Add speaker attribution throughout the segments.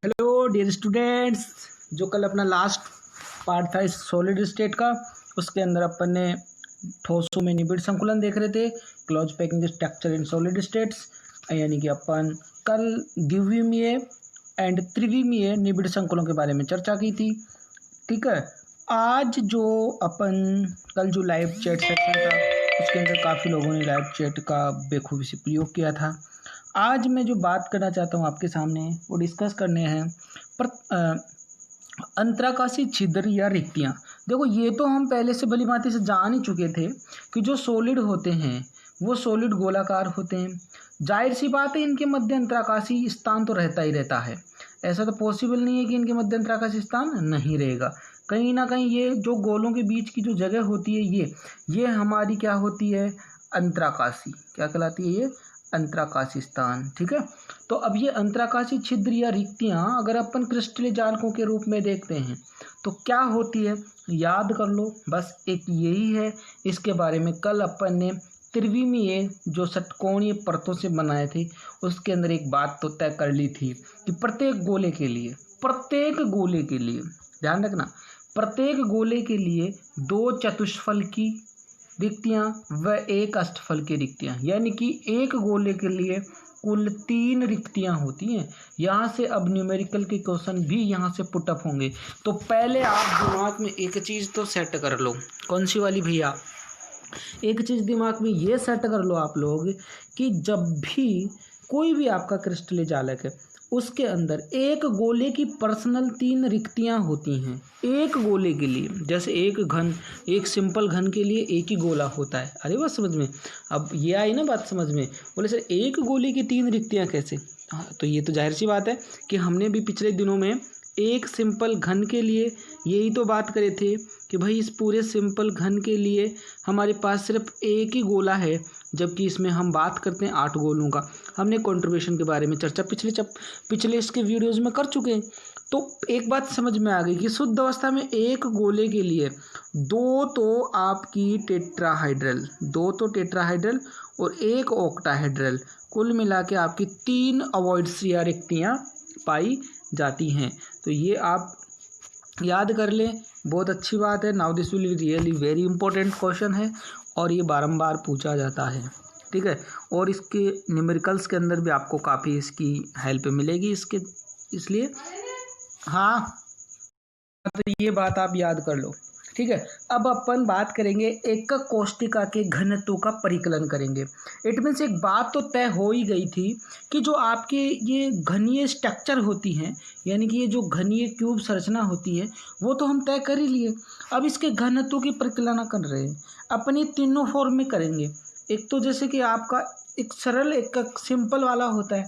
Speaker 1: Hello dear students, जो कल अपना लास्ट पार्ट था इस सॉलिड स्टेट का, उसके अंदर अपन ने ठोसों में निबिड़ संकुलन देख रहे थे, close packing structure in solid states. यानी कि अपन कल द्विविमीय एंड त्रिविमीय निबिड़ संकुलों के बारे में चर्चा की थी। ठीक है, आज जो अपन कल जो लाइव चैट सेक्शन था उसके अंदर काफ़ी लोगों ने लाइव चैट का बेखूबी से प्रयोग किया था। आज मैं जो बात करना चाहता हूँ आपके सामने वो डिस्कस करने हैं अंतराकाशी छिद्र या रिक्तियाँ। देखो, ये तो हम पहले से भली भांति से जान ही चुके थे कि जो सॉलिड होते हैं वो सॉलिड गोलाकार होते हैं। जाहिर सी बात है, इनके मध्य अंतराकाशी स्थान तो रहता ही रहता है। ऐसा तो पॉसिबल नहीं है कि इनके मध्य अंतराकाशी स्थान नहीं रहेगा। कहीं ना कहीं ये जो गोलों के बीच की जो जगह होती है ये हमारी क्या होती है, अंतराकाशी। क्या कहलाती है ये? अंतराकाशी स्थान। ठीक है, तो अब ये अंतराकाशी छिद्र या रिक्तियां अगर अपन क्रिस्टलीय जालकों के रूप में देखते हैं तो क्या होती है, याद कर लो। बस एक यही है, इसके बारे में कल अपन ने त्रिविमीय जो षटकोणीय परतों से बनाए थे उसके अंदर एक बात तो तय कर ली थी कि प्रत्येक गोले के लिए ध्यान रखना, प्रत्येक गोले के लिए 2 चतुष्फल की रिक्तियां व 1 अष्टफल की रिक्तियां, यानी कि एक गोले के लिए कुल 3 रिक्तियां होती हैं। यहाँ से अब न्यूमेरिकल के क्वेश्चन भी यहाँ से पुटअप होंगे। तो पहले आप दिमाग में एक चीज़ तो सेट कर लो। कौन सी वाली भैया? एक चीज़ दिमाग में ये सेट कर लो आप लोग कि जब भी कोई भी आपका क्रिस्टलीय जालक है उसके अंदर एक गोले की पर्सनल 3 रिक्तियां होती हैं। एक गोले के लिए, जैसे एक सिंपल घन के लिए एक ही गोला होता है। अरे बात समझ में? अब ये आई ना बात समझ में? बोले सर एक गोले की 3 रिक्तियां कैसे? हाँ, तो ये तो जाहिर सी बात है कि हमने भी पिछले दिनों में एक सिंपल घन के लिए यही तो बात करे थे कि भाई इस पूरे सिंपल घन के लिए हमारे पास सिर्फ एक ही गोला है, जबकि इसमें हम बात करते हैं 8 गोलों का। हमने कंट्रीब्यूशन के बारे में चर्चा पिछले इसके वीडियोज़ में कर चुके हैं। तो एक बात समझ में आ गई कि शुद्ध अवस्था में एक गोले के लिए 2 तो आपकी टेट्राहाइड्रल और 1 ऑक्टाहाइड्रल, कुल मिला के आपकी 3 अवॉइड्स या रिक्तियाँ पाई जाती हैं। तो ये आप याद कर लें, बहुत अच्छी बात है। Now this will really very important question है और ये बारंबार पूछा जाता है। ठीक है, और इसके न्यूमेरिकल्स के अंदर भी आपको काफ़ी इसकी हेल्प मिलेगी इसलिए हाँ, तो ये बात आप याद कर लो। ठीक है, अब अपन बात करेंगे एकक कोष्टिका के घनत्व का परिकलन करेंगे। इट मीन्स एक बात तो तय हो ही गई थी कि जो आपके ये घनीय स्ट्रक्चर होती हैं, यानी कि ये जो घनीय क्यूब संरचना होती है वो तो हम तय कर ही लिए। अब इसके घनत्व की परिकलन कर रहे हैं। अपन ये तीनों फॉर्म में करेंगे। एक तो जैसे कि आपका एक सरल एकक सिंपल वाला होता है,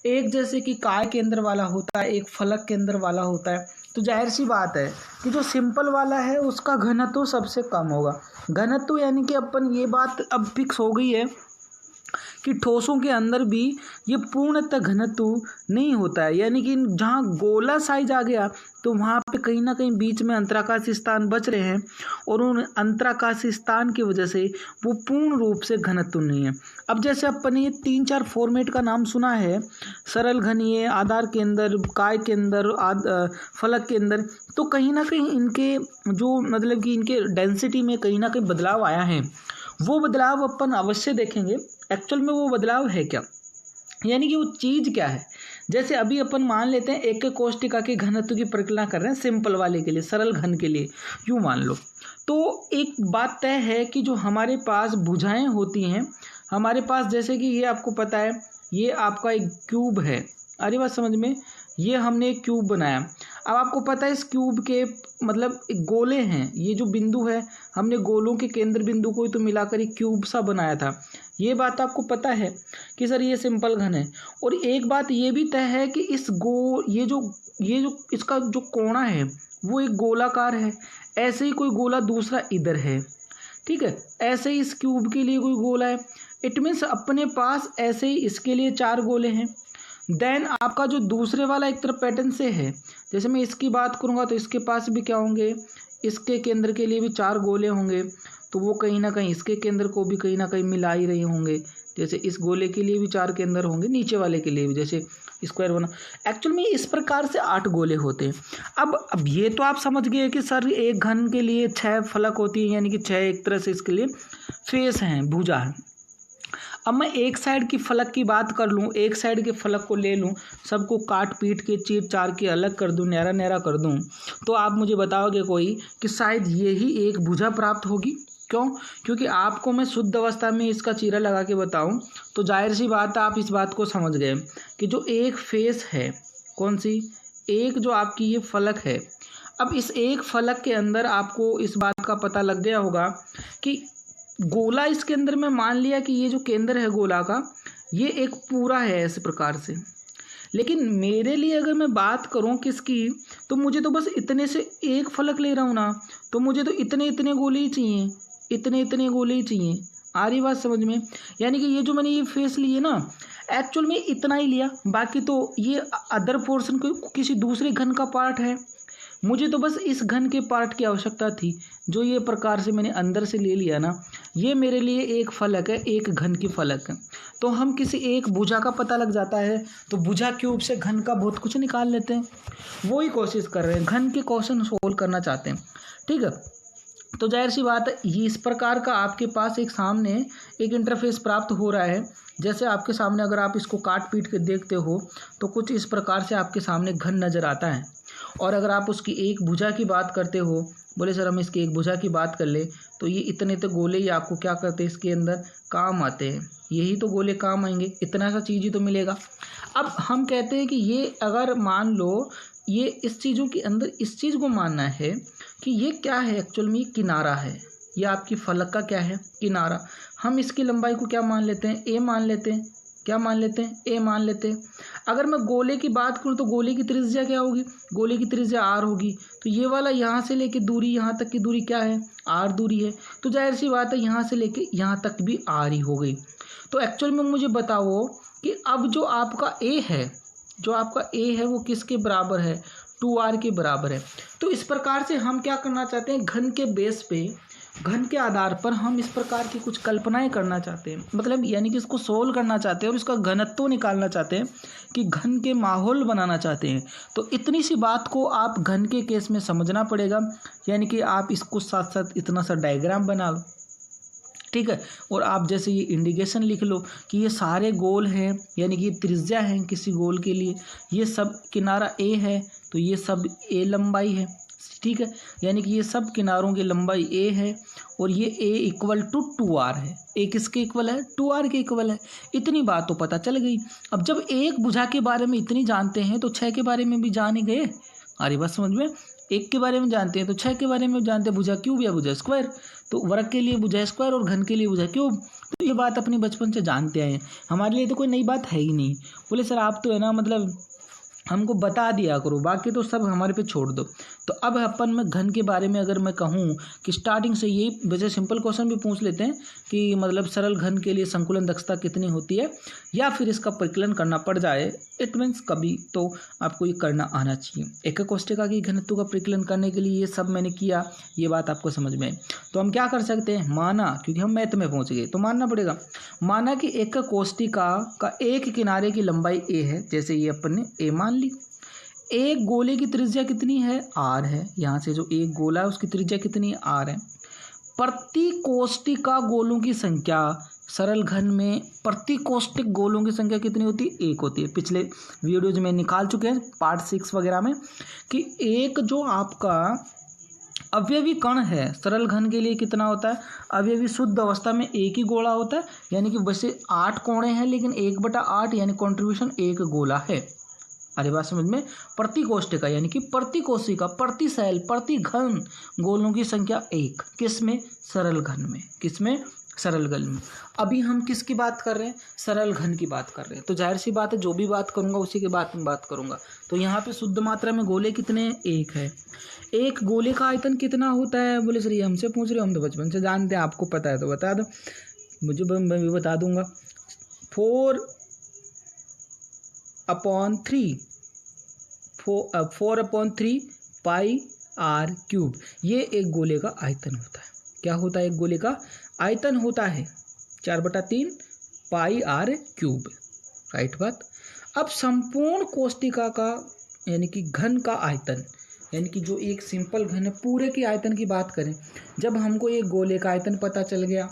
Speaker 1: एक जैसे कि काय केंद्र वाला होता है, एक फलक केंद्र वाला होता है। तो जाहिर सी बात है कि जो सिंपल वाला है उसका घनत्व सबसे कम होगा। घनत्व यानी कि अपन ये बात अब फिक्स हो गई है कि ठोसों के अंदर भी ये पूर्णतः घनत्व नहीं होता है, यानी कि जहाँ गोला साइज आ गया तो वहाँ पे कहीं ना कहीं बीच में अंतराकाशी स्थान बच रहे हैं और उन अंतराकाशी स्थान की वजह से वो पूर्ण रूप से घनत्व नहीं है। अब जैसे अपन ने ये 3-4 फॉर्मेट का नाम सुना है, सरल घनीय, आधार के अंदर, काय के अंदर, फलक के अंदर, तो कहीं ना कहीं इनके जो मतलब कि इनके डेंसिटी में कहीं ना कहीं बदलाव आया है। वो बदलाव अपन अवश्य देखेंगे एक्चुअल में वो बदलाव है क्या, यानी कि वो चीज़ क्या है। जैसे अभी अपन मान लेते हैं एक कोष्टिका के घनत्व की परिकलन कर रहे हैं सिंपल वाले के लिए, सरल घन के लिए, यूँ मान लो। तो एक बात तय है कि जो हमारे पास भुजाएं होती हैं, हमारे पास जैसे कि ये आपको पता है ये आपका एक क्यूब है। अरे बात समझ में? ये हमने एक क्यूब बनाया। अब आपको पता है इस क्यूब के मतलब गोले हैं, ये जो बिंदु है हमने गोलों के केंद्र बिंदु को ही तो मिलाकर एक क्यूब सा बनाया था। ये बात आपको पता है कि सर ये सिंपल घन है। और एक बात ये भी तय है कि ये जो इसका जो कोणा है वो एक गोलाकार है। ऐसे ही कोई गोला दूसरा इधर है, ठीक है, ऐसे ही इस क्यूब के लिए कोई गोला है। इट मीन्स अपने पास ऐसे ही इसके लिए 4 गोले हैं। देन आपका जो दूसरे वाला एक तरफ पैटर्न से है, जैसे मैं इसकी बात करूँगा तो इसके पास भी क्या होंगे, इसके केंद्र के लिए भी 4 गोले होंगे। तो वो कहीं ना कहीं इसके केंद्र को भी कहीं ना कहीं मिला ही रहे होंगे। जैसे इस गोले के लिए भी 4 केंद्र होंगे, नीचे वाले के लिए भी, जैसे स्क्वायर बना। एक्चुअल में इस प्रकार से 8 गोले होते हैं। अब ये तो आप समझ गए कि सर एक घन के लिए 6 फलक होती है, यानी कि 6 एक तरह से इसके लिए फेस हैं, भुजा है। अब मैं एक साइड की फलक की बात कर लूँ, एक साइड के फलक को ले लूँ, सबको काट पीट के चीर चार के अलग कर दूँ, न्यारा न्यारा कर दूँ, तो आप मुझे बताओगे कोई कि शायद ये ही एक भुजा प्राप्त होगी। क्यों? क्योंकि आपको मैं शुद्ध अवस्था में इसका चीरा लगा के बताऊं तो जाहिर सी बात है आप इस बात को समझ गए कि जो एक फेस है, कौन सी, एक जो आपकी ये फलक है, अब इस एक फलक के अंदर आपको इस बात का पता लग गया होगा कि गोला इसके अंदर में मान लिया कि ये जो केंद्र है गोला का ये एक पूरा है इस प्रकार से। लेकिन मेरे लिए अगर मैं बात करूं किसकी, तो मुझे तो बस इतने से एक फलक ले रहा हूं ना, तो मुझे तो इतने इतने गोले ही चाहिए, इतने इतने गोले ही चाहिए। आ रही बात समझ में? यानी कि ये जो मैंने ये फेस लिए ना, एक्चुअल में इतना ही लिया, बाकी तो ये अदर पोर्शन को किसी दूसरे घन का पार्ट है। मुझे तो बस इस घन के पार्ट की आवश्यकता थी, जो ये प्रकार से मैंने अंदर से ले लिया ना, ये मेरे लिए एक फलक है, एक घन की फलक है। तो हम किसी एक भुजा का पता लग जाता है तो भुजा क्यूब से घन का बहुत कुछ निकाल लेते हैं, वही कोशिश कर रहे हैं, घन के क्वेश्चन सोल्व करना चाहते हैं। ठीक है, तो जाहिर सी बात है ये इस प्रकार का आपके पास एक सामने एक इंटरफेस प्राप्त हो रहा है। जैसे आपके सामने अगर आप इसको काट पीट के देखते हो तो कुछ इस प्रकार से आपके सामने घन नज़र आता है। और अगर आप उसकी एक भुजा की बात करते हो, बोले सर हम इसकी एक भुजा की बात कर ले, तो ये इतने तो गोले ही आपको क्या करते हैं, इसके अंदर काम आते हैं, यही तो गोले काम आएंगे, इतना सा चीज़ ही तो मिलेगा। अब हम कहते हैं कि ये अगर मान लो ये इस चीज़ों के अंदर इस चीज़ को मानना है कि ये क्या है, एक्चुअल में ये किनारा है, ये आपकी फलक का क्या है, किनारा। हम इसकी लंबाई को क्या मान लेते हैं, ए मान लेते हैं, क्या मान लेते हैं, ए मान लेते हैं। अगर मैं गोले की बात करूं तो गोले की त्रिज्या क्या होगी, गोले की त्रिज्या आर होगी, तो ये वाला यहाँ से लेके दूरी यहाँ तक की दूरी क्या है, आर दूरी है, तो जाहिर सी बात है यहाँ से लेके यहाँ तक भी आर ही हो गई। तो एक्चुअल में मुझे बताओ कि अब जो आपका ए है, जो आपका ए है वो किसके बराबर है, 2r के बराबर है। तो इस प्रकार से हम क्या करना चाहते हैं, घन के बेस पे, घन के आधार पर हम इस प्रकार की कुछ कल्पनाएं करना चाहते हैं, मतलब यानी कि इसको सोल्व करना चाहते हैं और इसका घनत्व निकालना चाहते हैं, कि घन के माहौल बनाना चाहते हैं। तो इतनी सी बात को आप घन के केस में समझना पड़ेगा, यानी कि आप इसको साथ साथ इतना सा डायग्राम बना लो, ठीक है, और आप जैसे ये इंडिकेशन लिख लो कि ये सारे गोल हैं, यानी कि ये त्रिज्या है किसी गोल के लिए, ये सब किनारा ए है तो ये सब ए लंबाई है, ठीक है, यानी कि ये सब किनारों की लंबाई ए है और ये ए इक्वल टू 2r है। ए किसके इक्वल है, 2r के इक्वल है। इतनी बात तो पता चल गई। अब जब एक भुजा के बारे में इतनी जानते हैं तो 6 के बारे में भी जान ही गए। अरे बस समझ में, एक के बारे में जानते हैं तो 6 के बारे में जानते हैं, भुजा क्यूब या भुजा स्क्वायर, तो वर्ग के लिए भुजा स्क्वायर और घन के लिए भुजा क्यूब। तो ये बात अपनी बचपन से जानते आए हैं, हमारे लिए तो कोई नई बात है ही नहीं। बोले सर आप तो है ना, मतलब हमको बता दिया करो, बाकी तो सब हमारे पे छोड़ दो। तो अब अपन में घन के बारे में अगर मैं कहूँ कि स्टार्टिंग से ये वैसे सिंपल क्वेश्चन भी पूछ लेते हैं कि मतलब सरल घन के लिए संकुलन दक्षता कितनी होती है, या फिर इसका परिकलन करना पड़ जाए, इट मीन्स कभी तो आपको ये करना आना चाहिए। एक कोष्ठिका की घनत्व का परिकलन करने के लिए ये सब मैंने किया, ये बात आपको समझ में। तो हम क्या कर सकते हैं, माना, क्योंकि हम मैथ में पहुँच गए तो मानना पड़ेगा, माना कि एक कोष्ठिका का एक किनारे की लंबाई ए है, जैसे ये अपन ने ए मान ली। एक गोले की त्रिज्या कितनी है, आर है, यहाँ से जो एक गोला है उसकी त्रिज्या कितनी है, आर है। प्रति कोष्ठिका गोलों की संख्या, सरल घन में प्रति कोष्ठक गोलों की संख्या कितनी होती है, एक होती है। पिछले वीडियोज में निकाल चुके हैं पार्ट 6 वगैरह में कि एक जो आपका अवयवी कण है सरल घन के लिए कितना होता है, अवयवी शुद्ध अवस्था में एक ही गोला होता है, यानी कि वैसे 8 कोणे हैं लेकिन 1/8 यानी कॉन्ट्रीब्यूशन एक गोला है। अरे बात समझ में, प्रति कोष्ठिका यानी कि प्रति कोशिका, प्रति सेल, प्रति घन गोलों की संख्या 1, किसमें, सरल घन में, किसमें, सरल घन में। अभी हम किसकी बात कर रहे हैं, सरल घन की बात कर रहे हैं, तो जाहिर सी बात है जो भी बात करूंगा उसी के बाद में बात करूंगा। तो यहाँ पे शुद्ध मात्रा में गोले कितने हैं, 1 है। एक गोले का आयतन कितना होता है, बोले सर ये हमसे पूछ रहे हो, हम तो बचपन से जानते हैं, आपको पता है तो बता दो, मुझे मैं भी बता दूंगा, 4/3 पाई आर क्यूब, ये एक गोले का आयतन होता है। क्या होता है, एक गोले का आयतन होता है, 4/3 पाई आर क्यूब, राइट बात। अब संपूर्ण कोष्टिका का यानी कि घन का आयतन, यानी कि जो एक सिंपल घन है पूरे के आयतन की बात करें, जब हमको एक गोले का आयतन पता चल गया,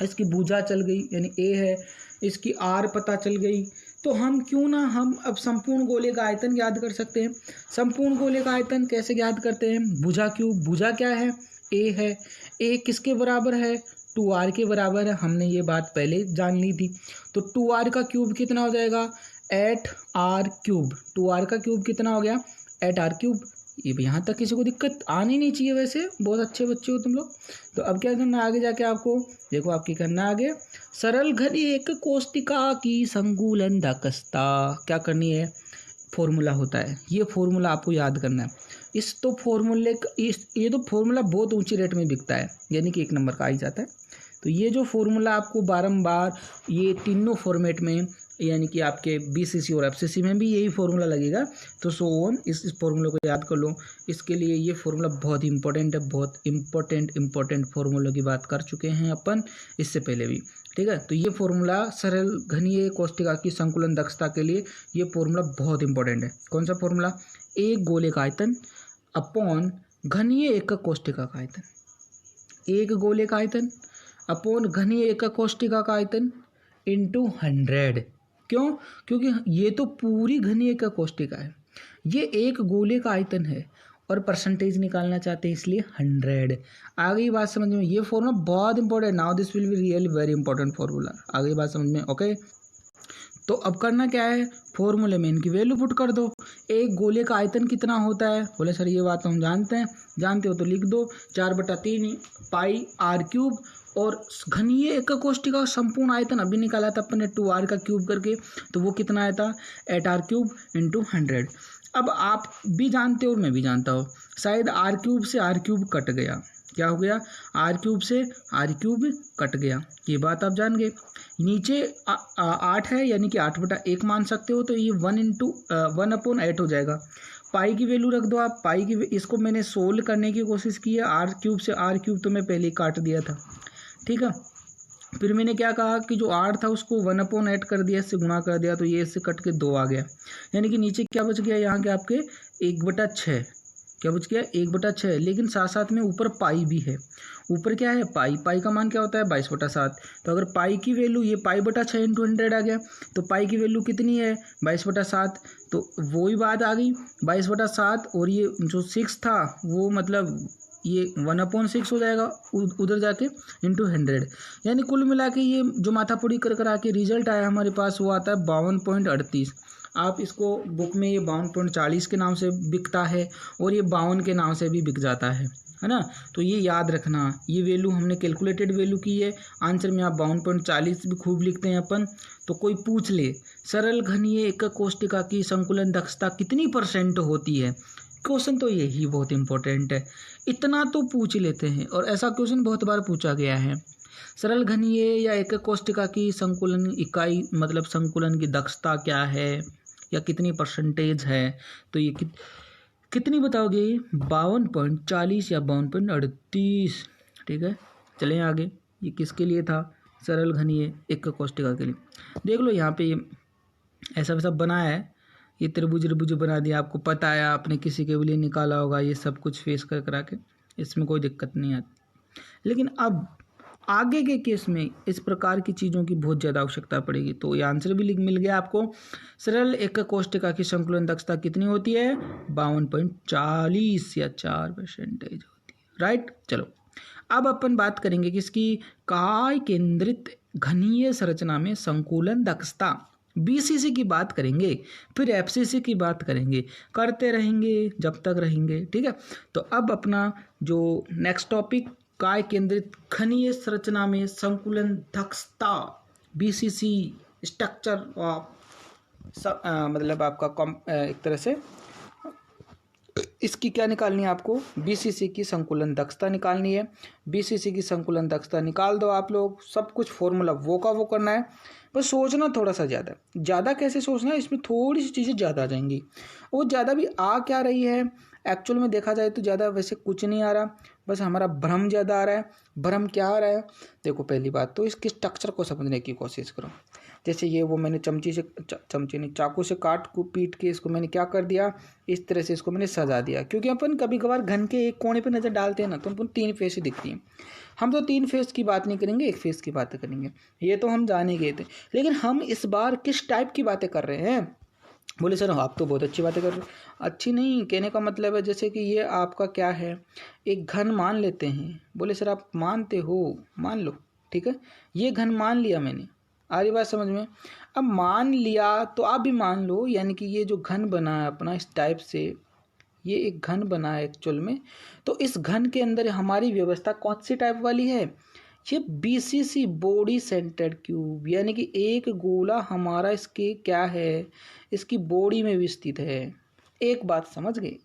Speaker 1: इसकी भुजा चल गई यानी ए है, इसकी आर पता चल गई, तो हम क्यों ना हम अब संपूर्ण गोले का आयतन याद कर सकते हैं। संपूर्ण गोले का आयतन कैसे याद करते हैं, भुजा क्यूब, भुजा क्या है, ए है, ए किसके बराबर है, 2r के बराबर है, हमने ये बात पहले जान ली थी। तो 2r का क्यूब कितना हो जाएगा, 8r क्यूब, 2r का क्यूब कितना हो गया, 8r क्यूब। ये भी यहाँ तक किसी को दिक्कत आनी नहीं चाहिए, वैसे बहुत अच्छे बच्चे हो तुम लोग। तो अब क्या करना आगे जाके आपको, देखो आपकी करना आगे, सरल घन एक कोष्टिका की संकुलन दक्षता क्या करनी है, फॉर्मूला होता है, ये फॉर्मूला आपको याद करना है। इस तो फॉर्मूले ये तो फॉर्मूला बहुत ऊंची रेट में बिकता है, यानी कि 1 नंबर का आ ही जाता है। तो ये जो फॉर्मूला आपको बारंबार ये तीनों फॉर्मेट में, यानी कि आपके बीसीसी और एफसीसी में भी यही फॉर्मूला लगेगा, तो सो ऑन, इस फॉर्मूले को याद कर लो। इसके लिए ये फॉर्मूला बहुत इंपॉर्टेंट है, बहुत इंपॉर्टेंट फॉर्मूलों की बात कर चुके हैं अपन इससे पहले भी, ठीक है। तो ये फॉर्मूला सरल घनीय कोष्टिका की संकुलन दक्षता के लिए ये फॉर्मूला बहुत इंपॉर्टेंट है। कौन सा फॉर्मूला, एक गोले का आयतन अपॉन घनीय एकक कोष्टिका का आयतन, एक गोले का आयतन अपॉन घनीय एकक कोष्टिका का आयतन इंटू 100। क्यों, क्योंकि ये तो पूरी घनीय एकक कोष्टिका है, ये एक गोले का आयतन है और परसेंटेज निकालना चाहते हैं इसलिए 100। आ गई बात समझ में, ये फॉर्मूला बहुत important, now this will be really very important formula. आ गई बात समझ में, ओके। तो अब करना क्या है, फॉर्मूले में इनकी वैल्यू पुट कर दो। एक गोले का आयतन कितना होता है, बोले सर ये बात तो हम जानते हैं, जानते हो तो लिख दो, 4/3 पाई आर क्यूब, और घनीय एकक कोष्टिका संपूर्ण आयतन अभी निकाला था अपन ने 2r का क्यूब करके, तो वो कितना आया था 8r क्यूब इंटू 100। अब आप भी जानते हो और मैं भी जानता हूँ, शायद r क्यूब से r क्यूब कट गया, क्या हो गया, r क्यूब से r क्यूब कट गया, ये बात आप जान गए। नीचे 8 है यानी कि 8/1 मान सकते हो, तो ये 1/8 हो जाएगा। पाई की वैल्यू रख दो आप, पाई की, इसको मैंने सोल्व करने की कोशिश की है, r क्यूब से r क्यूब तो मैं पहले ही काट दिया था, ठीक है। फिर मैंने क्या कहा कि जो 8 था उसको 1/8 कर दिया, इससे गुणा कर दिया, तो ये इससे कट के 2 आ गया, यानी कि नीचे क्या बच गया, यहाँ के आपके 1/6, क्या बच गया 1/6। लेकिन साथ साथ में ऊपर पाई भी है, ऊपर क्या है पाई, पाई का मान क्या होता है 22/7। तो अगर पाई की वैल्यू, ये पाई/6 इंटू 100 आ गया, तो पाई की वैल्यू कितनी है 22/7, तो वही बात आ गई 22/7, और ये जो 6 था वो मतलब ये 1/6 हो जाएगा उधर जाके इंटू 100, यानी कुल मिला के ये जो माथापुड़ी कर कर आके रिजल्ट आया हमारे पास वो आता है 52.38। आप इसको बुक में ये 52.40 के नाम से बिकता है और ये 52 के नाम से भी बिक जाता है ना। तो ये याद रखना, ये वैल्यू हमने कैलकुलेटेड वैल्यू की है, आंसर में आप 52.40 भी खूब लिखते हैं अपन। तो कोई पूछ ले सरल घनीय एकक कोष्टिका की संकुलन दक्षता कितनी % होती है, क्वेश्चन तो यही बहुत इंपॉर्टेंट है, इतना तो पूछ लेते हैं, और ऐसा क्वेश्चन बहुत बार पूछा गया है। सरल घनीय या एकक कोष्टिका की संकुलन इकाई मतलब संकुलन की दक्षता क्या है या कितनी % है, तो ये कितनी बताओगे 52.40 या 52.38, ठीक है। चलें आगे, ये किसके लिए था, सरल घनीय एकक कोष्टिका के लिए। देख लो यहाँ पे ऐसा वैसा बनाया है, ये त्रिभुज बना दिया, आपको पता है, आपने किसी के लिए निकाला होगा, ये सब कुछ फेस कर करा के, इसमें कोई दिक्कत नहीं आती। लेकिन अब आगे के केस में इस प्रकार की चीज़ों की बहुत ज़्यादा आवश्यकता पड़ेगी। तो ये आंसर भी मिल गया आपको, सरल एकक कोष्टिका की संकुलन दक्षता कितनी होती है 52.40 या 4% होती है, राइट। चलो अब अपन बात करेंगे किसकी, काय केंद्रित घनीय संरचना में संकुलन दक्षता, बीसीसी की बात करेंगे, फिर एफसीसी की बात करेंगे, करते रहेंगे जब तक रहेंगे, ठीक है। तो अब अपना जो नेक्स्ट टॉपिक, काय केंद्रित घनीय संरचना में संकुलन दक्षता, बीसीसी स्ट्रक्चर ऑफ मतलब आपका एक तरह से इसकी क्या निकालनी है आपको, बीसीसी की संकुलन दक्षता निकालनी है। बीसीसी की संकुलन दक्षता निकाल दो आप लोग, सब कुछ फॉर्मूला वो का वो करना है, बस सोचना थोड़ा सा ज़्यादा कैसे सोचना है, इसमें थोड़ी सी चीज़ें ज़्यादा आ जाएंगी। वो ज़्यादा भी आ क्या रही है, एक्चुअल में देखा जाए तो ज़्यादा वैसे कुछ नहीं आ रहा, बस हमारा भ्रम ज़्यादा आ रहा है। भ्रम क्या आ रहा है? देखो पहली बात तो इसके स्ट्रक्चर को समझने की कोशिश करो। जैसे ये वो मैंने चमचे नहीं, चाकू से काट को पीट के इसको मैंने क्या कर दिया, इस तरह से इसको मैंने सजा दिया। क्योंकि अपन कभी कभार घन के एक कोने पे नज़र डालते हैं ना, तो अपन 3 फेस ही दिखती हैं। हम तो 3 फेस की बात नहीं करेंगे, 1 फेस की बातें करेंगे। ये तो हम जान ही गए थे, लेकिन हम इस बार किस टाइप की बातें कर रहे हैं? बोले सर आप तो बहुत अच्छी बातें कर रहे हो। अच्छी नहीं, कहने का मतलब है जैसे कि ये आपका क्या है, एक घन मान लेते हैं। बोले सर आप मानते हो, मान लो, ठीक है, ये घन मान लिया मैंने, आ रही बात समझ में? अब मान लिया तो आप भी मान लो, यानी कि ये जो घन बना है अपना इस टाइप से, ये एक घन बना है एक्चुअल में। तो इस घन के अंदर हमारी व्यवस्था कौन सी टाइप वाली है? ये BCC बॉडी सेंटर्ड क्यूब, यानी कि एक गोला हमारा इसके क्या है, इसकी बॉडी में भी स्थित है। एक बात समझ गए?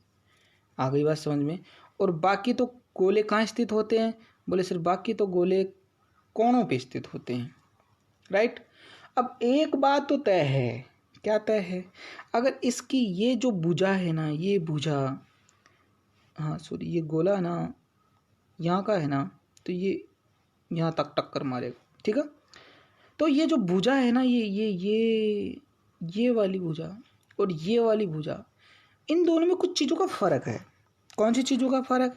Speaker 1: आ गई बात समझ में? और बाकी तो गोले कहाँ स्थित होते हैं? बोले सर बाकी तो गोले कोणों पे स्थित होते हैं, राइट। अब एक बात तो तय है, क्या तय है? अगर इसकी ये जो भुजा है ना, ये भुजा, हाँ सॉरी, ये गोला ना यहाँ का है ना, तो ये यहाँ तक टक्कर मारेगा, ठीक है। तो ये जो भुजा है ना, ये वाली भुजा और ये वाली भुजा, इन दोनों में कुछ चीज़ों का फ़र्क है। कौन सी चीज़ों का फ़र्क?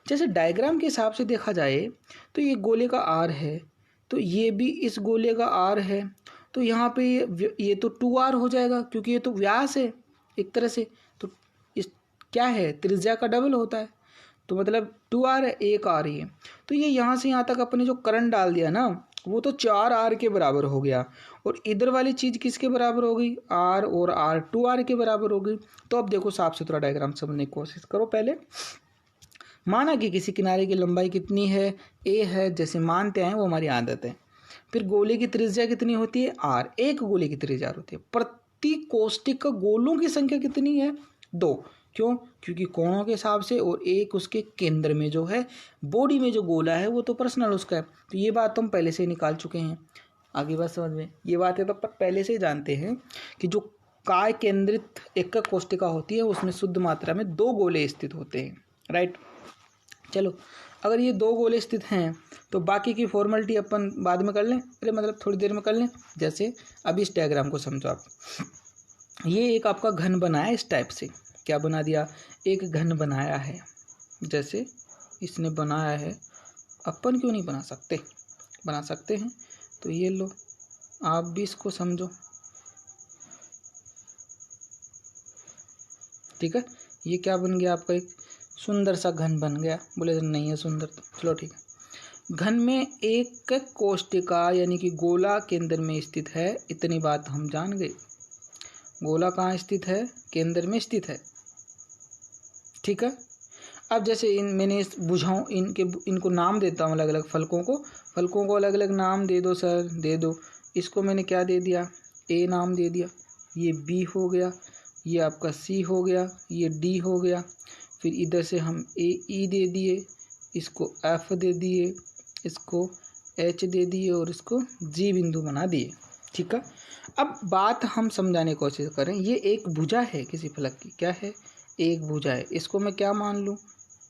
Speaker 1: जैसे डायग्राम के हिसाब से देखा जाए तो ये गोले का आर है, तो ये भी इस गोले का आर है, तो यहाँ पे ये तो 2r हो जाएगा, क्योंकि ये तो व्यास है एक तरह से। तो इस क्या है, त्रिज्या का डबल होता है, तो मतलब 2r है, एक r ही है। तो ये यहाँ से यहाँ तक अपने जो करंट डाल दिया ना, वो तो 4r के बराबर हो गया, और इधर वाली चीज़ किसके बराबर हो गई? r और r 2r के बराबर हो गई। तो अब देखो साफ सुथरा डायग्राम समझने की कोशिश करो। पहले माना कि किसी किनारे की लंबाई कितनी है, a है, जैसे मानते हैं वो हमारी आदत है। फिर गोले की त्रिज्या कितनी होती है? r, एक गोले की त्रिज्या होती है। प्रति कोष्टिक गोलों की संख्या कितनी है? 2। क्यों? क्योंकि कोणों के हिसाब से, और एक उसके केंद्र में जो है, बॉडी में जो गोला है वो तो पर्सनल उसका है। तो ये बात तो हम पहले से ही निकाल चुके हैं। आगे बात समझ में? ये बातें तो पहले से ही जानते हैं कि जो काय केंद्रित एकक कोष्टिका होती है उसमें शुद्ध मात्रा में 2 गोले स्थित होते हैं, राइट। चलो, अगर ये 2 गोले स्थित हैं तो बाकी की फॉर्मेलिटी अपन बाद में कर लें, अरे मतलब थोड़ी देर में कर लें। जैसे अभी इस डायग्राम को समझो आप। ये एक आपका घन बना है इस टाइप से, क्या बना दिया? एक घन बनाया है, जैसे इसने बनाया है। अपन क्यों नहीं बना सकते? बना सकते हैं। तो ये लो, आप भी इसको समझो, ठीक है। ये क्या बन गया आपका? एक सुंदर सा घन बन गया। बोले नहीं है सुंदर, तो चलो ठीक है। घन में एक कोष्टिका यानी कि गोला केंद्र में स्थित है, इतनी बात हम जान गए। गोला कहाँ स्थित है? केंद्र में स्थित है, ठीक है। अब जैसे मैंने इस बुझाऊँ, इनको नाम देता हूँ, अलग अलग फलकों को अलग अलग नाम दे दो सर, दे दो। इसको मैंने क्या दे दिया? ए नाम दे दिया। ये बी हो गया, ये आपका सी हो गया, ये डी हो गया। फिर इधर से हम ई दे दिए, इसको एफ दे दिए, इसको एच दे दिए, और इसको जी बिंदु बना दिए, ठीक है। अब बात हम समझाने की कोशिश करें। ये एक भुजा है किसी फलक की, क्या है? एक भुजा है। इसको मैं क्या मान लूँ?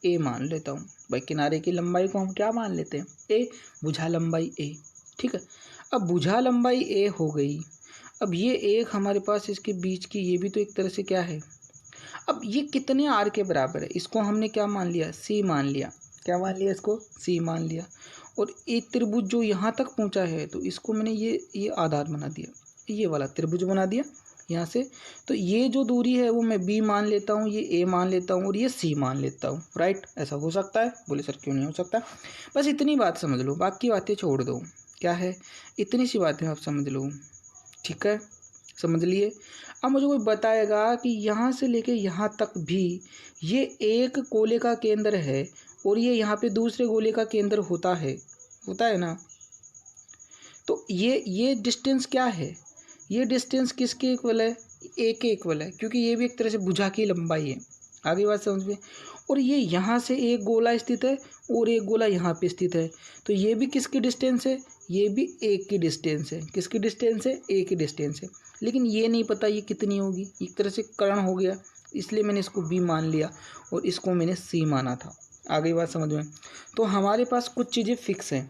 Speaker 1: ए मान लेता हूँ। भाई किनारे की लंबाई को हम क्या मान लेते हैं? ए, भुजा लंबाई ए, ठीक है। अब भुजा लंबाई ए हो गई। अब ये एक हमारे पास इसके बीच की, ये भी तो एक तरह से क्या है? अब ये कितने आर के बराबर है? इसको हमने क्या मान लिया? सी मान लिया। क्या मान लिया? इसको सी मान लिया। और एक त्रिभुज जो यहाँ तक पहुँचा है, तो इसको मैंने ये आधार बना दिया, ये वाला त्रिभुज बना दिया यहाँ से। तो ये जो दूरी है वो मैं बी मान लेता हूँ, ये ए मान लेता हूँ, और ये सी मान लेता हूँ, राइट। ऐसा हो सकता है? बोले सर क्यों नहीं हो सकता? बस इतनी बात समझ लो, बाकी बातें छोड़ दो। क्या है? इतनी सी बातें आप समझ लो, ठीक है। समझ लिए? अब मुझे कोई बताएगा कि यहाँ से लेके यहाँ तक भी ये एक गोले का केंद्र है, और ये यहाँ पे दूसरे गोले का केंद्र होता है ना। तो ये डिस्टेंस क्या है? ये डिस्टेंस किसके इक्वल है? ए के इक्वल है, क्योंकि ये भी एक तरह से भुजा की लंबाई है। आगे बात समझ में? और ये यहाँ से एक गोला स्थित है और एक गोला यहाँ पे स्थित है, तो ये भी किसकी डिस्टेंस है? ये भी एक की डिस्टेंस है। किसकी डिस्टेंस है? एक की डिस्टेंस है। लेकिन ये नहीं पता ये कितनी होगी, एक तरह से कर्ण हो गया। इसलिए मैंने इसको बी मान लिया और इसको मैंने सी माना था। आगे बात समझ में। तो हमारे पास कुछ चीज़ें फिक्स हैं,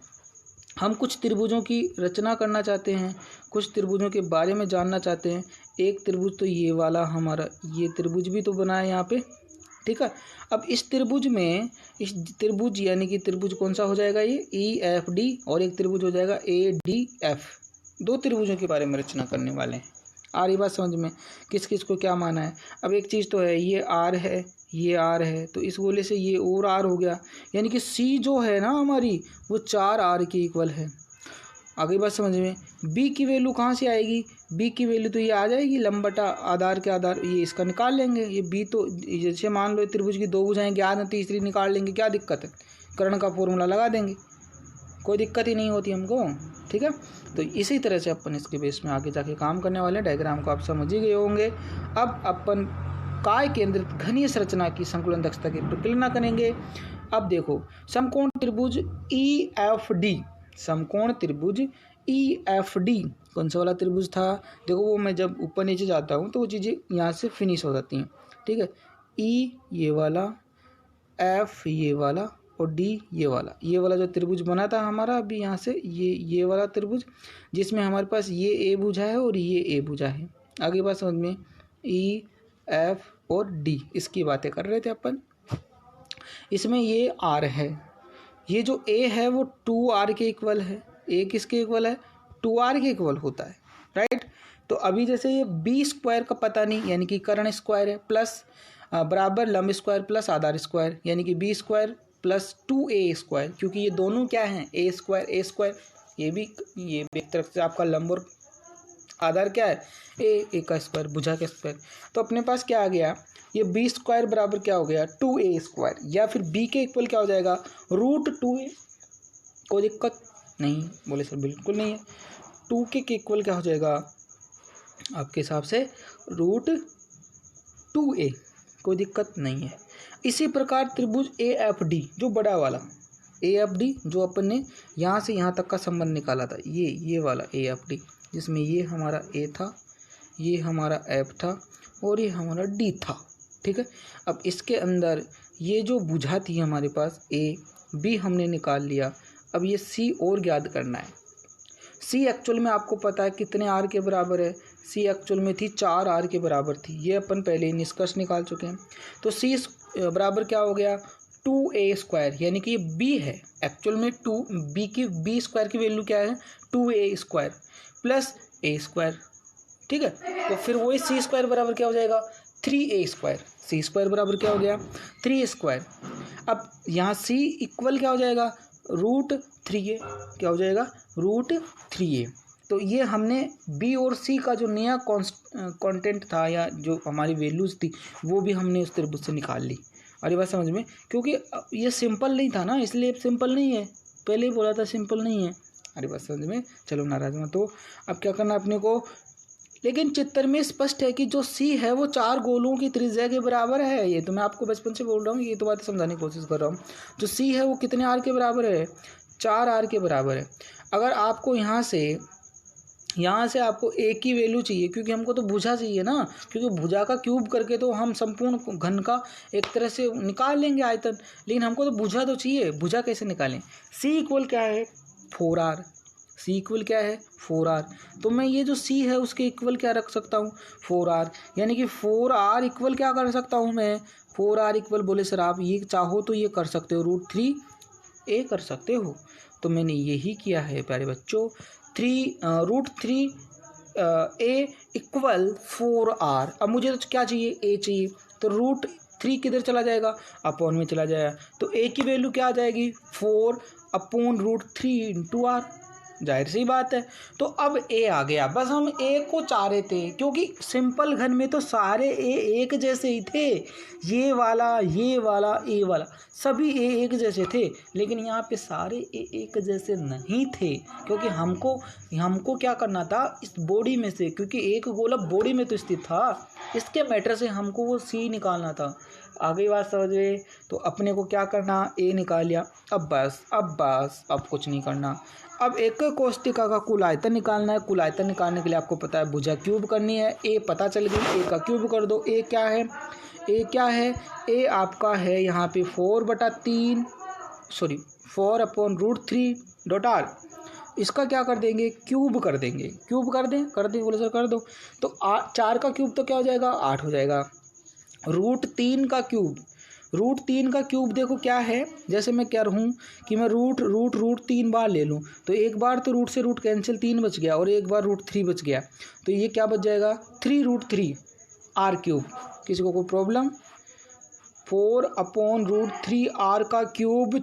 Speaker 1: हम कुछ त्रिभुजों की रचना करना चाहते हैं, कुछ त्रिभुजों के बारे में जानना चाहते हैं। एक त्रिभुज तो ये वाला हमारा, ये त्रिभुज भी तो बना है यहाँ पे, ठीक है। अब इस त्रिभुज में, इस त्रिभुज यानी कि त्रिभुज कौन सा हो जाएगा, ये EFD, और एक त्रिभुज हो जाएगा ADF। दो त्रिभुजों के बारे में रचना करने वाले हैं। आ रही बात समझ में, किस किस को क्या माना है। अब एक चीज़ तो है, ये R है, ये R है, तो इस गोले से ये और R हो गया, यानी कि C जो है ना हमारी, वो 4R के इक्वल है। आगे बात समझ में। B की वैल्यू कहाँ से आएगी, B की वैल्यू तो ये आ जाएगी लंबटा आधार के आधार, ये इसका निकाल लेंगे। ये B तो जैसे मान लो त्रिभुज की दो भुजाएं ज्ञात हैं, तीसरी निकाल लेंगे, क्या दिक्कत है, कर्ण का फॉर्मूला लगा देंगे, कोई दिक्कत ही नहीं होती हमको, ठीक है। तो इसी तरह से अपन इसके बेस में आगे जाके काम करने वाले हैं। डायग्राम को आप समझ ही गए होंगे। अब अपन काय केंद्रित घनीय संरचना की संकुलन दक्षता की प्रक्रिया करेंगे। अब देखो, समकोण त्रिभुज EFD, समकोण त्रिभुज EFD कौन सा वाला त्रिभुज था, देखो वो मैं जब ऊपर नीचे जाता हूँ तो वो चीज़ें यहाँ से फिनिश हो जाती हैं, ठीक है। E ये वाला, F ये वाला और D ये वाला जो त्रिभुज बना था हमारा अभी यहाँ से, ये वाला त्रिभुज, जिसमें हमारे पास ये A भुजा है और ये A भुजा है। आगे बात समझ में। E, F और D, इसकी बातें कर रहे थे अपन। इसमें ये R है, ये जो A है वो 2R के इक्वल है। A किसके इक्वल है, 2R के इक्वल होता है, राइट। तो अभी जैसे ये B स्क्वायर का पता नहीं, यानी कि कर्ण स्क्वायर है, प्लस बराबर लंब स्क्वायर प्लस आधार स्क्वायर, यानी कि B square plus 2A square, क्योंकि ये दोनों क्या हैं, A स्क्वायर, ये भी एक तरफ से आपका लंब और आधार क्या है, A का स्क्वायर, भुजा का स्क्वायर। तो अपने पास क्या आ गया, ये B स्क्वायर बराबर क्या हो गया, 2A स्क्वायर, या फिर B के इक्वल क्या हो जाएगा, √2A। कोई दिक्कत नहीं, बोले सर बिल्कुल नहीं है। 2K के इक्वल क्या हो जाएगा आपके हिसाब से, √2A, कोई दिक्कत नहीं है। इसी प्रकार त्रिभुज AFD जो बड़ा वाला, AFD जो अपन ने यहाँ से यहाँ तक का संबंध निकाला था, ये वाला AFD, जिसमें ये हमारा A था, ये हमारा F था और ये हमारा D था, ठीक है। अब इसके अंदर ये जो भुजा थी हमारे पास A, B हमने निकाल लिया। अब ये C और ज्ञात करना है। C एक्चुअल में आपको पता है कितने R के बराबर है, C एक्चुअल में थी 4R के बराबर थी, ये अपन पहले ही निष्कर्ष निकाल चुके हैं। तो C बराबर क्या हो गया, 2A स्क्वायर, यानी कि ये B है एक्चुअल में, B स्क्वायर की वैल्यू क्या है, 2A square plus A square, ठीक है। तो फिर वही C स्क्वायर बराबर क्या हो जाएगा, 3A स्क्वायर। C स्क्वायर बराबर क्या हो गया, 3 स्क्वायर। अब यहाँ C इक्वल क्या हो जाएगा, √3A, क्या हो जाएगा, √3A। तो ये हमने B और C का जो नया कंटेंट था या जो हमारी वैल्यूज़ थी वो भी हमने उस त्रिभुज से निकाल ली। अरे बात समझ में, क्योंकि ये सिंपल नहीं था ना, इसलिए सिंपल नहीं है, पहले ही बोला था सिंपल नहीं है। अरे बात समझ में, चलो नाराज मत हो। अब क्या करना अपने को, लेकिन चित्र में स्पष्ट है कि जो C है वो 4 गोलों की त्रिज्या के बराबर है। ये तो मैं आपको बचपन से बोल रहा हूँ, ये तो बातें समझाने की कोशिश कर रहा हूँ। जो C है वो कितने R के बराबर है, 4R के बराबर है। अगर आपको यहाँ से आपको A की वैल्यू चाहिए, क्योंकि हमको तो भुजा चाहिए ना, क्योंकि भुजा का क्यूब करके तो हम संपूर्ण घन का एक तरह से निकाल लेंगे आयतन, लेकिन हमको तो भुजा तो चाहिए। भुजा कैसे निकालें, C इक्वल क्या है, 4R, C इक्वल क्या है, 4R। तो मैं ये जो C है उसके इक्वल क्या रख सकता हूँ, 4R, यानी कि 4R इक्वल क्या कर सकता हूँ मैं, 4R इक्वल, बोले सर आप ये चाहो तो ये कर सकते हो, √3A कर सकते हो। तो मैंने यही किया है प्यारे बच्चों, √3A इक्वल 4R। अब मुझे तो क्या चाहिए, A चाहिए, तो √3 किधर चला जाएगा, अपॉन में चला जाएगा, तो A की वैल्यू क्या आ जाएगी, 4/√3 × R, जाहिर सी बात है। तो अब A आ गया, बस हम A को चाह रहे थे, क्योंकि सिंपल घन में तो सारे A एक जैसे ही थे, ये वाला A वाला सभी A एक जैसे थे, लेकिन यहाँ पे सारे A एक जैसे नहीं थे, क्योंकि हमको क्या करना था, इस बॉडी में से, क्योंकि एक गोला बॉडी में तो स्थित था, इसके मैटर से हमको वो C निकालना था। आगे बात समझे, तो अपने को क्या करना, A निकाल लिया। अब कुछ नहीं करना। अब एक कोष्टिका का कुल आयतन निकालना है। कुल आयतन निकालने के लिए आपको पता है भुजा क्यूब करनी है। ए पता चल गई, ए का क्यूब कर दो। ए क्या है? ए क्या है? ए आपका है यहाँ पे 4/3 इसका क्या कर देंगे? क्यूब कर देंगे। क्यूब कर दें? कर दें बोले सर कर दो। तो 4 का क्यूब तो क्या हो जाएगा? 8 हो जाएगा। √3 का क्यूब, √3 का क्यूब देखो क्या है, जैसे मैं कह रहा हूँ कि मैं रूट 3 बार ले लूँ तो एक बार तो रूट से रूट कैंसिल 3 बच गया और एक बार √3 बच गया, तो ये क्या बच जाएगा? 3√3 r³। किसी को कोई प्रॉब्लम? 4/√3 r का क्यूब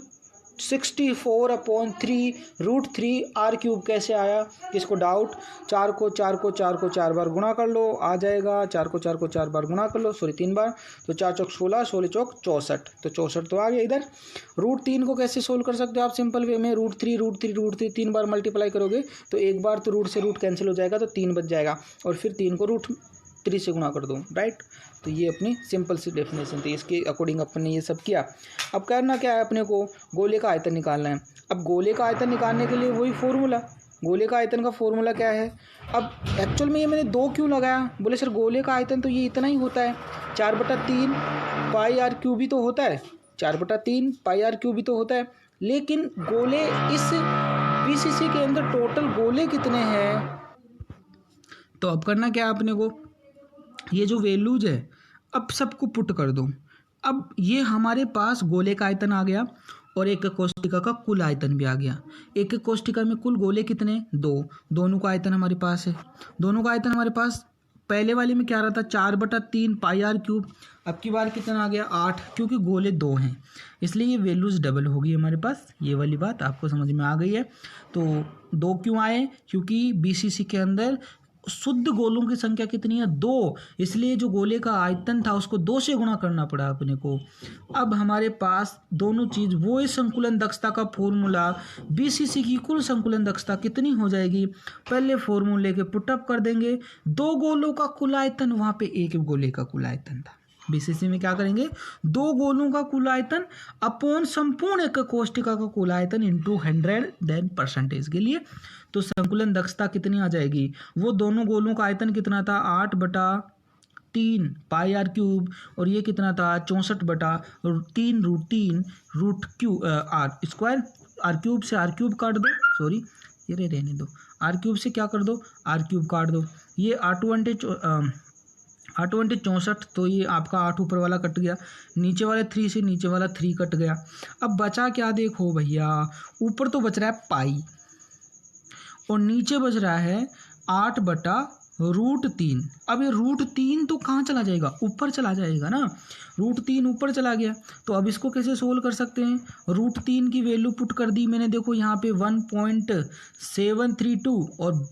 Speaker 1: 64/3 √3 r³ कैसे आया? किसको डाउट? 4 को 4 बार गुणा कर लो, आ जाएगा। 4 को 4 बार गुणा कर लो, 3 बार, तो 4 चौक 16, 16 चौक 64, तो 64 तो आ गया इधर। √3 को कैसे सोल्व कर सकते हो आप? सिंपल वे में √3 3 बार मल्टीप्लाई करोगे तो एक बार तो रूट से रूट कैंसिल हो जाएगा तो 3 बच जाएगा और फिर 3 को √3 से गुणा कर दो, राइट। तो ये अपनी सिंपल सी डेफिनेशन थी, इसके अकॉर्डिंग अपन ने ये सब किया। अब करना क्या है अपने को? गोले का आयतन निकालना है। अब गोले का आयतन निकालने के लिए वही फॉर्मूला, गोले का आयतन का फॉर्मूला क्या है? अब एक्चुअल में ये मैंने 2 क्यों लगाया? बोले सर गोले का आयतन तो ये इतना ही होता है, 4/3 πr³ ही तो होता है, 4/3 πr³ ही तो होता है। लेकिन गोले इस BCC के अंदर टोटल गोले कितने हैं? तो अब करना क्या है अपने को? ये जो वैल्यूज है अब सबको पुट कर दो। अब ये हमारे पास गोले का आयतन आ गया और एक कोष्टिका का कुल आयतन भी आ गया। एक कोष्टिका में कुल गोले कितने? 2, दोनों का आयतन हमारे पास है। दोनों का आयतन हमारे पास पहले वाले में क्या रहा था? 4/3 πr³। अब की बार कितना आ गया? 8, क्योंकि गोले 2 हैं इसलिए ये वैल्यूज डबल होगी हमारे पास। ये वाली बात आपको समझ में आ गई है। तो 2 क्यों आए? क्योंकि BCC के अंदर शुद्ध गोलों की संख्या कितनी है? 2, इसलिए जो गोले का आयतन था उसको 2 से गुणा करना पड़ा अपने को। अब हमारे पास दोनों चीज़, वो इस संकुलन दक्षता का फॉर्मूला, BCC की कुल संकुलन दक्षता कितनी हो जाएगी? पहले फॉर्मूले के पुटअप कर देंगे। 2 गोलों का कुल आयतन, वहाँ पे एक गोले का कुल आयतन था। BCC में क्या करेंगे? 2 गोलों का कुल आयतन अपॉन संपूर्ण एक कोष्टिका का कुल आयतन इंटू 100 देन परसेंटेज के लिए। तो संकुलन दक्षता कितनी आ जाएगी? वो दोनों गोलों का आयतन कितना था? 8/3 πr³ और ये कितना था? 64/3 √3 r²। से r³ काट दो, सॉरी ये रहने दो, r³ से क्या कर दो? r³ काट दो। ये 8 64, तो ये आपका 8 ऊपर वाला कट गया, नीचे वाले 3 से नीचे वाला 3 कट गया। अब बचा क्या देखो भैया? ऊपर तो बच रहा है पाई और नीचे बच रहा है 8/√3। अब ये √3 तो कहाँ चला जाएगा? ऊपर चला जाएगा ना, √3 ऊपर चला गया। तो अब इसको कैसे सोल्व कर सकते हैं? √3 की वैल्यू पुट कर दी मैंने, देखो यहाँ पे 1.732 और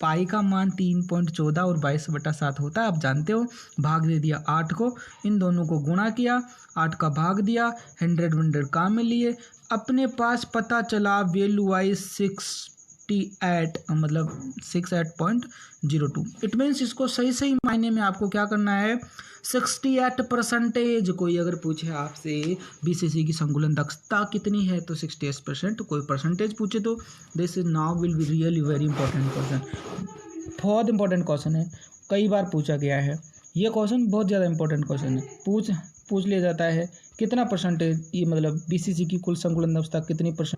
Speaker 1: पाई का मान 3.14 और 22/7 होता है, आप जानते हो। भाग दे दिया 8 को, इन दोनों को गुणा किया, 8 का भाग दिया, 100 काम में लिए, अपने पास पता चला वैल्यू वाइज 68, मतलब 68.02। इट मीन्स इसको सही मायने में आपको क्या करना है? 68%। कोई अगर पूछे आपसे BCC की संकुलन दक्षता कितनी है तो 68%। कोई परसेंटेज पूछे तो this is now will be really very important question. बहुत इंपॉर्टेंट क्वेश्चन है, कई बार पूछा गया है ये क्वेश्चन, बहुत ज़्यादा इंपॉर्टेंट क्वेश्चन है। पूछ लिया जाता है कितना परसेंटेज, ये मतलब BCC की कुल संकुलन दक्षता कितनी %।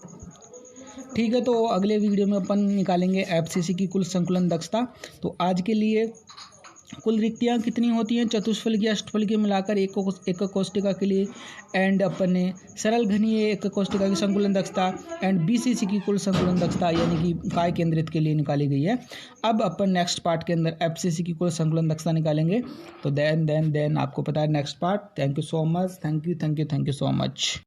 Speaker 1: ठीक है, तो अगले वीडियो में अपन निकालेंगे FCC की कुल संकुलन दक्षता। तो आज के लिए कुल रिक्तियाँ कितनी होती हैं चतुष्फलकीय अष्टफलकीय मिलाकर एक कोष्टिका के लिए, एंड अपन ने सरल घनीय एक कोष्टिका की संकुलन दक्षता एंड BCC की कुल संकुलन दक्षता यानी कि काय केंद्रित के लिए निकाली गई है। अब अपन नेक्स्ट पार्ट के अंदर FCC की कुल संकुलन दक्षता निकालेंगे। तो देन आपको पता है next part. Thank you so much, thank you so much.